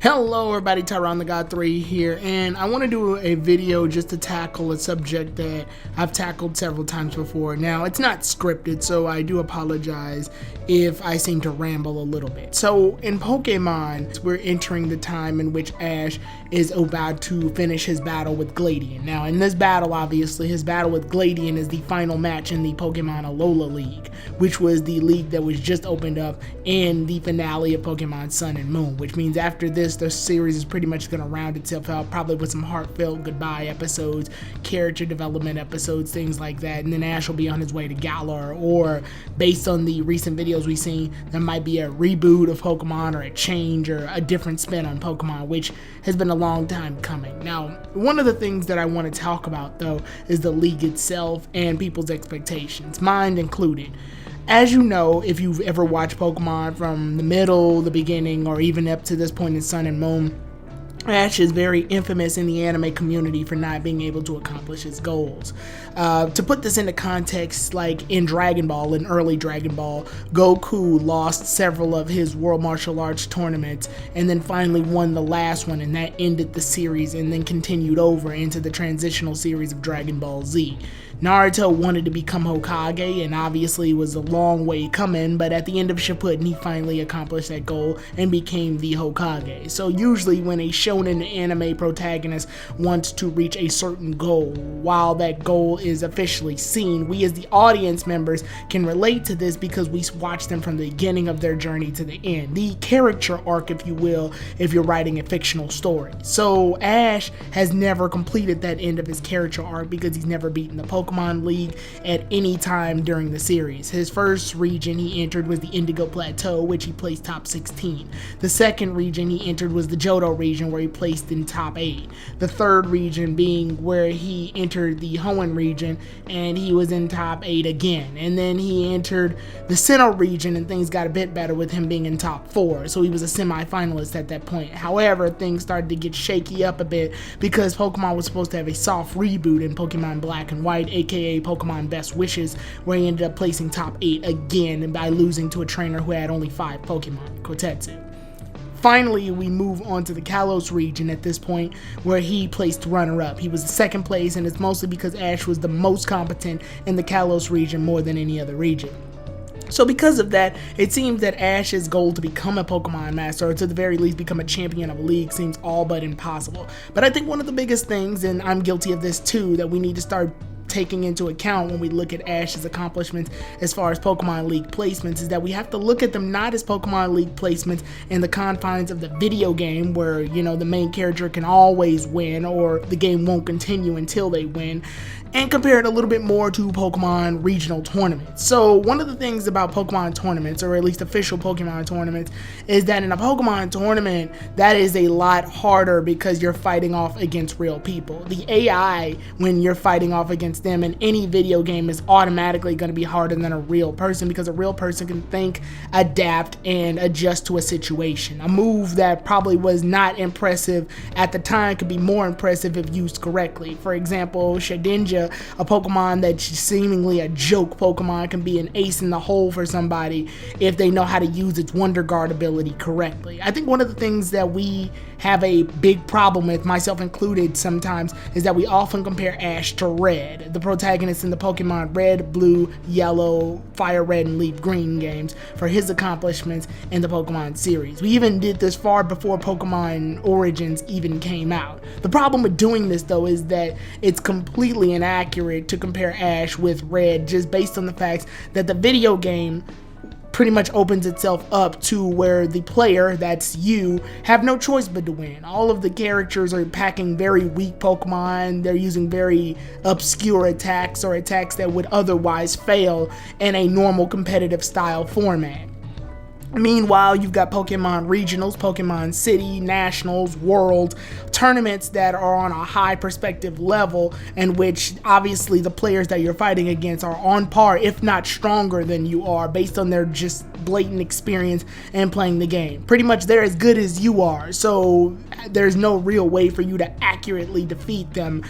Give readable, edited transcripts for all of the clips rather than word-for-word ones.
Hello everybody, Tajri the God 3 here, and I want to do a video just to tackle a subject that I've tackled several times before. Now, it's not scripted, so I do apologize if I seem to ramble a little bit. So, in Pokemon, we're entering the time in which Ash is about to finish his battle with Gladian. Now, in this battle, obviously, his battle with Gladian is the final match in the Pokemon Alola League, which was the league that was just opened up in the finale of Pokemon Sun and Moon, which means after this, the series is pretty much going to round itself out, probably with some heartfelt goodbye episodes, character development episodes, things like that, and then Ash will be on his way to Galar, or based on the recent videos we've seen, there might be a reboot of Pokemon or a change or a different spin on Pokemon, which has been a long time coming. Now, one of the things that I want to talk about, though, is the league itself and people's expectations, mine included. As you know, if you've ever watched Pokemon from the middle, the beginning, or even up to this point in Sun and Moon, Ash is very infamous in the anime community for not being able to accomplish his goals. To put this into context, like in Dragon Ball, in early Dragon Ball, Goku lost several of his World Martial Arts tournaments and then finally won the last one, and that ended the series and then continued over into the transitional series of Dragon Ball Z. Naruto wanted to become Hokage, and obviously was a long way coming, but at the end of Shippuden, he finally accomplished that goal and became the Hokage. So usually when a shonen anime protagonist wants to reach a certain goal, while that goal is officially seen, we as the audience members can relate to this because we watch them from the beginning of their journey to the end. The character arc, if you will, if you're writing a fictional story. So Ash has never completed that end of his character arc because he's never beaten the Pokemon League at any time during the series. His first region he entered was the Indigo Plateau, which he placed top 16. The second region he entered was the Johto region, where he placed in top 8. The third region being where he entered the Hoenn region, and he was in top 8 again. And then he entered the Sinnoh region, and things got a bit better with him being in top 4, so he was a semi-finalist at that point. However, things started to get shaky up a bit because Pokemon was supposed to have a soft reboot in Pokemon Black and White, aka Pokemon Best Wishes, where he ended up placing top 8 again, and by losing to a trainer who had only 5 Pokemon, Kotetsu. Finally, we move on to the Kalos region at this point, where he placed runner-up. He was the second place, and it's mostly because Ash was the most competent in the Kalos region more than any other region. So because of that, it seems that Ash's goal to become a Pokemon Master, or to the very least become a champion of a league, seems all but impossible. But I think one of the biggest things, and I'm guilty of this too, that we need to start taking into account when we look at Ash's accomplishments as far as Pokemon League placements, is that we have to look at them not as Pokemon League placements in the confines of the video game, where, you know, the main character can always win or the game won't continue until they win, and compare it a little bit more to Pokemon regional tournaments. So one of the things about Pokemon tournaments, or at least official Pokemon tournaments, is that in a Pokemon tournament, that is a lot harder because you're fighting off against real people. The AI, when you're fighting off against them in any video game, is automatically going to be harder than a real person, because a real person can think, adapt, and adjust to a situation. A move that probably was not impressive at the time could be more impressive if used correctly. For example, Shedinja, a Pokemon that's seemingly a joke Pokemon, can be an ace in the hole for somebody if they know how to use its Wonder Guard ability correctly. I think one of the things that we have a big problem with, myself included sometimes, is that we often compare Ash to Red, the protagonist in the Pokemon Red, Blue, Yellow, Fire Red, and Leaf Green games, for his accomplishments in the Pokemon series. We even did this far before Pokemon Origins even came out. The problem with doing this, though, is that it's completely inaccurate to compare Ash with Red, just based on the fact that the video game pretty much opens itself up to where the player, that's you, have no choice but to win. All of the characters are packing very weak Pokemon. They're using very obscure attacks, or attacks that would otherwise fail in a normal competitive style format. Meanwhile, you've got Pokemon Regionals, Pokemon City, Nationals, World, tournaments that are on a high perspective level, in which obviously the players that you're fighting against are on par, if not stronger than you are, based on their just blatant experience in playing the game. Pretty much they're as good as you are, so there's no real way for you to accurately defeat them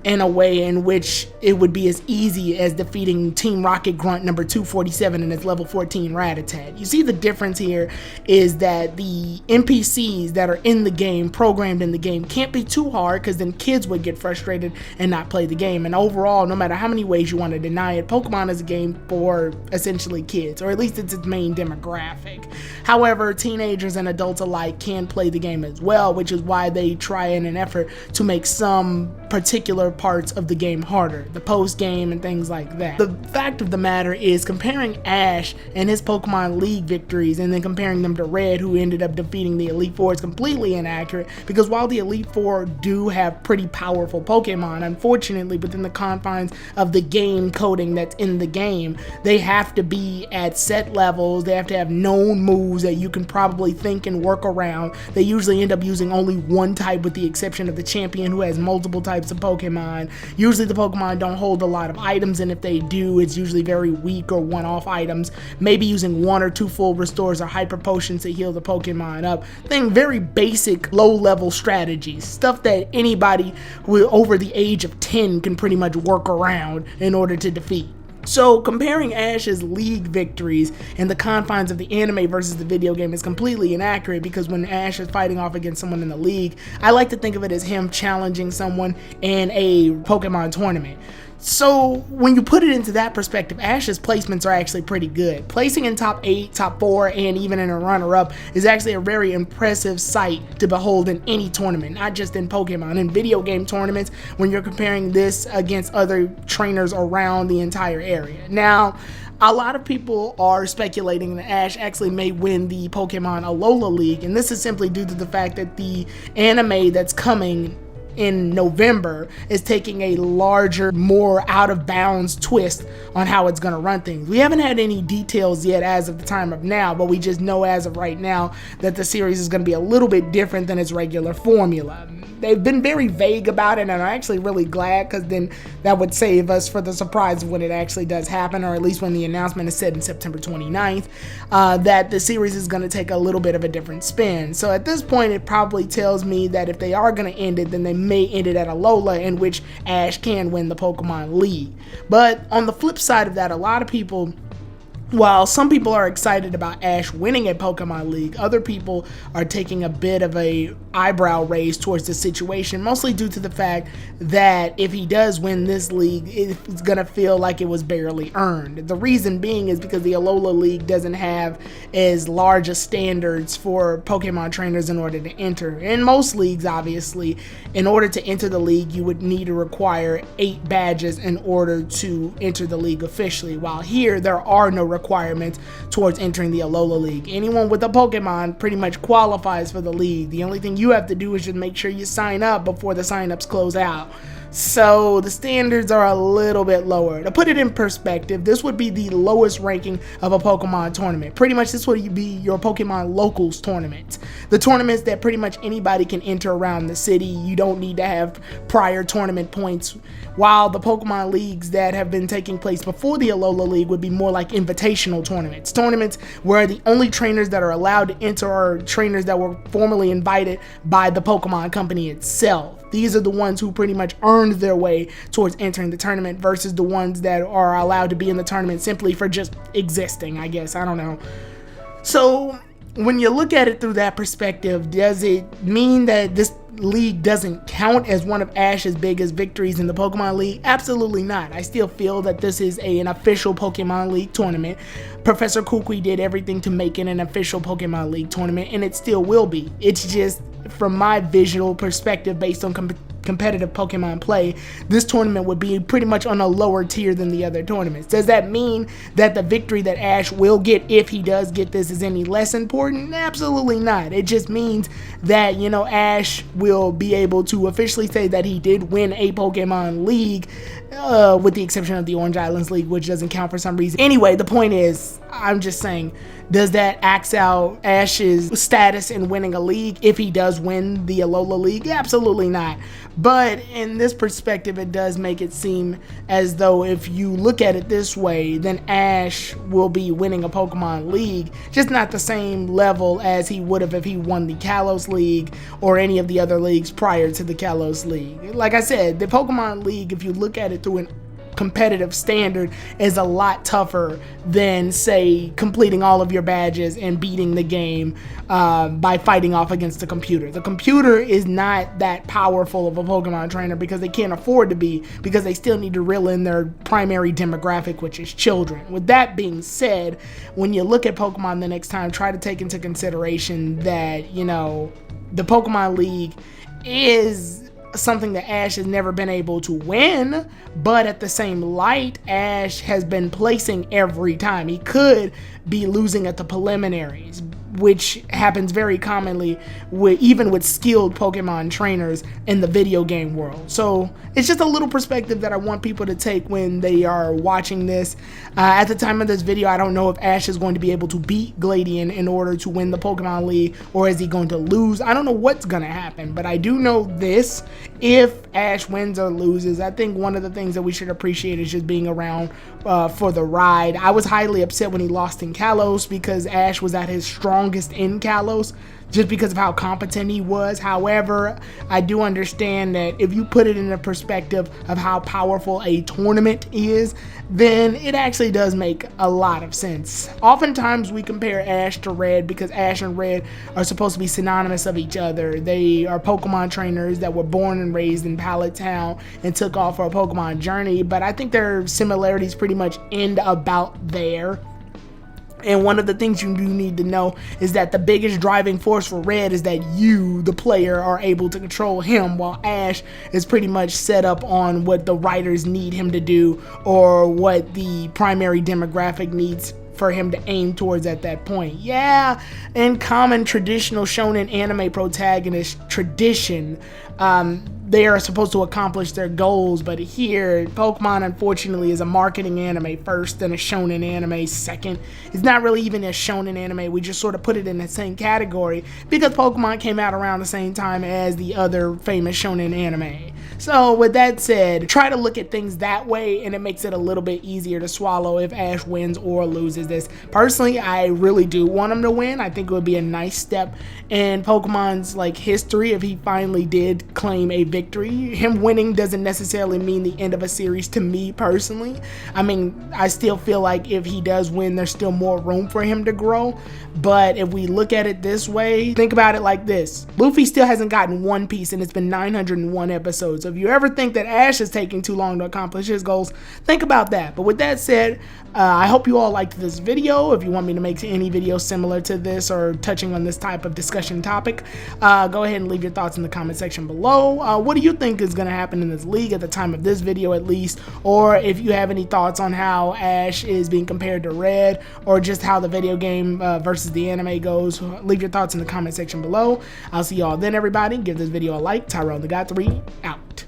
in a way in which it would be as easy as defeating Team Rocket Grunt number 247 and its level 14 Rattata. You see the difference here is that the NPCs that are in the game, programmed in the game, can't be too hard because then kids would get frustrated and not play the game. And overall, no matter how many ways you want to deny it, Pokemon is a game for essentially kids, or at least it's its main demographic. However, teenagers and adults alike can play the game as well, which is why they try in an effort to make some particular parts of the game harder, the post game and things like that. The fact of the matter is, comparing Ash and his Pokemon League victories and then comparing them to Red, who ended up defeating the Elite Four, is completely inaccurate, because while the Elite Four do have pretty powerful Pokemon, unfortunately within the confines of the game coding that's in the game, they have to be at set levels, they have to have known moves that you can probably think and work around. They usually end up using only one type, with the exception of the champion, who has multiple types of Pokemon. Usually the Pokemon don't hold a lot of items, and if they do, it's usually very weak or one-off items, maybe using 1 or 2 full restores or hyper potions to heal the Pokemon up. Very basic low-level strategies, stuff that anybody who over the age of 10 can pretty much work around in order to defeat. So comparing Ash's League victories in the confines of the anime versus the video game is completely inaccurate, because when Ash is fighting off against someone in the League, I like to think of it as him challenging someone in a Pokemon tournament. So when you put it into that perspective, Ash's placements are actually pretty good. Placing in top 8, top 4, and even in a runner-up is actually a very impressive sight to behold in any tournament, not just in Pokemon. In video game tournaments, when you're comparing this against other trainers around the entire area. Now, a lot of people are speculating that Ash actually may win the Pokemon Alola League, and this is simply due to the fact that the anime that's coming in November is taking a larger, more out of bounds twist on how it's going to run things. We haven't had any details yet as of the time of now, but we just know as of right now that the series is going to be a little bit different than its regular formula. They've been very vague about it, and I'm actually really glad, because then that would save us for the surprise of when it actually does happen, or at least when the announcement is said in September 29th, that the series is going to take a little bit of a different spin. So at this point, it probably tells me that if they are going to end it, then they may end it at Alola, in which Ash can win the Pokemon League. But on the flip side of that, a lot of people, while some people are excited about Ash winning a Pokemon League, other people are taking a bit of a eyebrow raise towards the situation, mostly due to the fact that if he does win this league, it's gonna feel like it was barely earned. The reason being is because the Alola League doesn't have as large a standards for Pokemon trainers in order to enter. In most leagues, obviously, in order to enter the league, you would need to require 8 badges in order to enter the league officially, while here there are no requirements towards entering the Alola League. Anyone with a Pokemon pretty much qualifies for the league. The only thing you have to do is just make sure you sign up before the signups close out. So the standards are a little bit lower. To put it in perspective, this would be the lowest ranking of a Pokemon tournament. Pretty much this would be your Pokemon Locals tournaments. The tournaments that pretty much anybody can enter around the city. You don't need to have prior tournament points. While the Pokemon Leagues that have been taking place before the Alola League would be more like invitational tournaments. Tournaments where the only trainers that are allowed to enter are trainers that were formally invited by the Pokemon company itself. These are the ones who pretty much earned their way towards entering the tournament, versus the ones that are allowed to be in the tournament simply for just existing, I guess. I don't know. So when you look at it through that perspective, does it mean that this league doesn't count as one of Ash's biggest victories in the Pokemon League? Absolutely not. I still feel that this is an official Pokemon League tournament. Professor Kukui did everything to make it an official Pokemon League tournament, and it still will be. It's just, from my visual perspective, based on competitive Pokemon play, this tournament would be pretty much on a lower tier than the other tournaments. Does that mean that the victory that Ash will get, if he does get this, is any less important? Absolutely not. It just means that, you know, Ash will be able to officially say that he did win a Pokemon League, with the exception of the Orange Islands League, which doesn't count for some reason. Anyway, the point is, I'm just saying, Does that axe out Ash's status in winning a league if he does win the Alola League? Absolutely not. But in this perspective, it does make it seem as though if you look at it this way, then Ash will be winning a Pokemon League, just not the same level as he would have if he won the Kalos League or any of the other leagues prior to the Kalos League. Like I said, the Pokemon League, if you look at it through an competitive standard, is a lot tougher than, say, completing all of your badges and beating the game by fighting off against the computer. The computer is not that powerful of a Pokemon trainer because they can't afford to be, because they still need to reel in their primary demographic, which is children. With that being said, when you look at Pokemon the next time, try to take into consideration that, you know, the Pokemon League is something that Ash has never been able to win, but at the same light, Ash has been placing every time. He could be losing at the preliminaries, which happens very commonly even with skilled Pokemon trainers in the video game world. So it's just a little perspective that I want people to take when they are watching this. At the time of this video, I don't know if Ash is going to be able to beat Gladian in order to win the Pokemon League, or is he going to lose? I don't know what's going to happen, but I do know this: if Ash wins or loses, I think one of the things that we should appreciate is just being around for the ride. I was highly upset when he lost in Kalos because Ash was at his strongest in Kalos, just because of how competent he was. However, I do understand that if you put it in the perspective of how powerful a tournament is, then it actually does make a lot of sense. Oftentimes we compare Ash to Red because Ash and Red are supposed to be synonymous of each other. They are Pokemon trainers that were born and raised in Pallet Town and took off for a Pokemon journey, but I think their similarities pretty much end about there. And one of the things you do need to know is that the biggest driving force for Red is that you, the player, are able to control him, while Ash is pretty much set up on what the writers need him to do or what the primary demographic needs for him to aim towards at that point. Yeah, in common traditional shonen anime protagonist tradition, they are supposed to accomplish their goals, but here, Pokemon unfortunately is a marketing anime first and a shonen anime second. It's not really even a shonen anime, we just sort of put it in the same category because Pokemon came out around the same time as the other famous shonen anime. So with that said, try to look at things that way and it makes it a little bit easier to swallow if Ash wins or loses this. Personally, I really do want him to win. I think it would be a nice step in Pokemon's history if he finally did claim a victory. Him winning doesn't necessarily mean the end of a series to me personally. I mean, I still feel like if he does win, there's still more room for him to grow. But if we look at it this way, think about it like this. Luffy still hasn't gotten One Piece and it's been 901 episodes. So if you ever think that Ash is taking too long to accomplish his goals, think about that. But with that said, I hope you all liked this video. If you want me to make any video similar to this or touching on this type of discussion topic, go ahead and leave your thoughts in the comment section below. What do you think is going to happen in this league at the time of this video at least? Or if you have any thoughts on how Ash is being compared to Red, or just how the video game versus the anime goes, leave your thoughts in the comment section below. I'll see y'all then, everybody. Give this video a like. Tyrone the God 3 out.